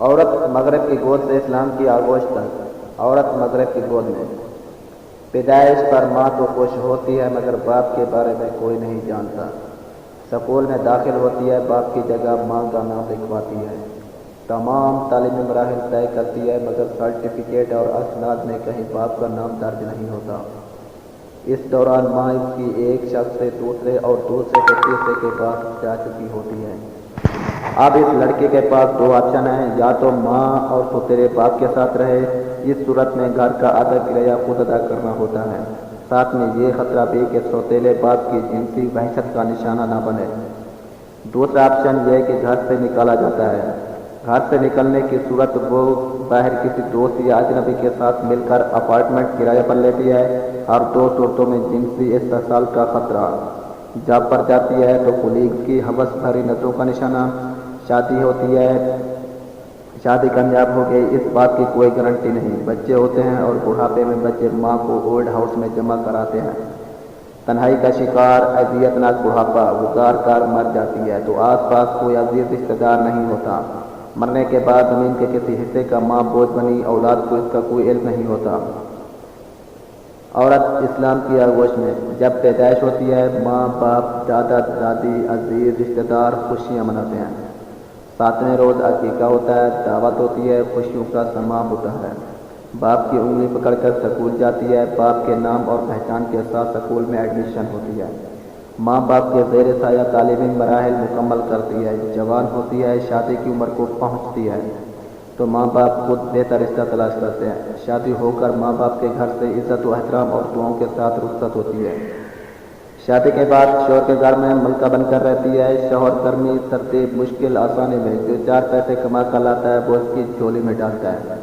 عورت مغرب کی گود سے اسلام کی آغوش تک۔ عورت مغرب کی گود میں پیدائش پر ماں تو خوش ہوتی ہے مگر باپ کے بارے میں کوئی نہیں جانتا۔ سکول میں داخل ہوتی ہے، باپ کی جگہ ماں کا نام لکھواتی ہے۔ تمام تعلیمی مراحل طے کرتی ہے مگر سرٹیفکیٹ اور اسناد میں کہیں باپ کا نام درج نہیں ہوتا۔ اس دوران ماں اس کی ایک شخص سے دوسرے اور دوسرے سے تیسرے کے پاس جا چکی ہوتی ہے۔ اب اس لڑکے کے پاس دو آپشن ہیں، یا تو ماں اور تو تیرے باپ کے ساتھ رہے، اس صورت میں گھر کا آدھا کرایہ خود ادا کرنا ہوتا ہے، ساتھ میں یہ خطرہ بھی کہ سوتیلے باپ کی جنسی وحشت کا نشانہ نہ بنے۔ دوسرا آپشن یہ ہے کہ گھر سے نکالا جاتا ہے۔ گھر سے نکلنے کی صورت وہ باہر کسی دوست یا اجنبی کے ساتھ مل کر اپارٹمنٹ کرایہ پر لیتی ہے، اور دو صورتوں میں جنسی استحصال کا خطرہ جب پڑ جاتی ہے تو کولیگز کی حوث بھری نظروں کا نشانہ۔ شادی ہوتی ہے، شادی کامیاب ہو گئی، اس بات کی کوئی گارنٹی نہیں، بچے ہوتے ہیں اور بڑھاپے میں بچے ماں کو اولڈ ہاؤس میں جمع کراتے ہیں۔ تنہائی کا شکار، اذیت ناک بڑھاپا، وہ کار مر جاتی ہے تو آس پاس کوئی عزیز رشتہ دار نہیں ہوتا۔ مرنے کے بعد زمین کے کسی حصے کا ماں بوجھ بنی، اولاد کو اس کا کوئی علم نہیں ہوتا۔ عورت اسلام کی آغوش میں جب پیدائش ہوتی ہے، ماں باپ دادا دادی عزیز رشتہ دار خوشیاں مناتے ہیں۔ 7ویں روز عقیقہ ہوتا ہے، دعوت ہوتی ہے، خوشیوں کا سماں ہوتا ہے۔ باپ کی انگلی پکڑ کر سکول جاتی ہے، باپ کے نام اور پہچان کے ساتھ سکول میں ایڈمیشن ہوتی ہے۔ ماں باپ کے زیر سایہ تعلیمی مراحل مکمل کرتی ہے، جوان ہوتی ہے، شادی کی عمر کو پہنچتی ہے تو ماں باپ خود بہتر رشتہ تلاش کرتے ہیں۔ شادی ہو کر ماں باپ کے گھر سے عزت و احترام اور دعاؤں کے ساتھ رخصت ہوتی ہے۔ شادی کے بعد شوہر کے گھر میں ملکہ بن کر رہتی ہے۔ شوہر گرمی سردی مشکل آسانی میں جو 4 پیسے کما کر لاتا ہے وہ اس کی جھولی میں ڈالتا ہے۔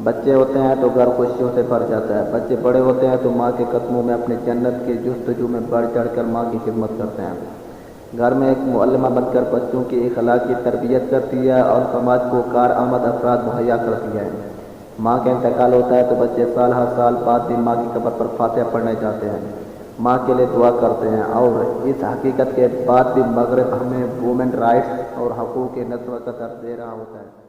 بچے ہوتے ہیں تو گھر خوشیوں سے بھر جاتا ہے۔ بچے بڑے ہوتے ہیں تو ماں کے قدموں میں اپنی جنت کی جستجو میں بڑھ چڑھ کر ماں کی خدمت کرتے ہیں۔ گھر میں ایک معلمہ بن کر بچوں کی اخلاق کی تربیت کرتی ہے اور سماج کو کارآمد افراد مہیا کرتی ہے۔ ماں کا انتقال ہوتا ہے تو بچے سال ہر سال بعد بھی ماں کی قبر پر فاتحہ پڑھنے جاتے ہیں، ماں کے لیے دعا کرتے ہیں، اور اس حقیقت کے بعد بھی مغرب ہمیں وومن رائٹس اور حقوق نسواں کا درس دے رہا ہوتا ہے۔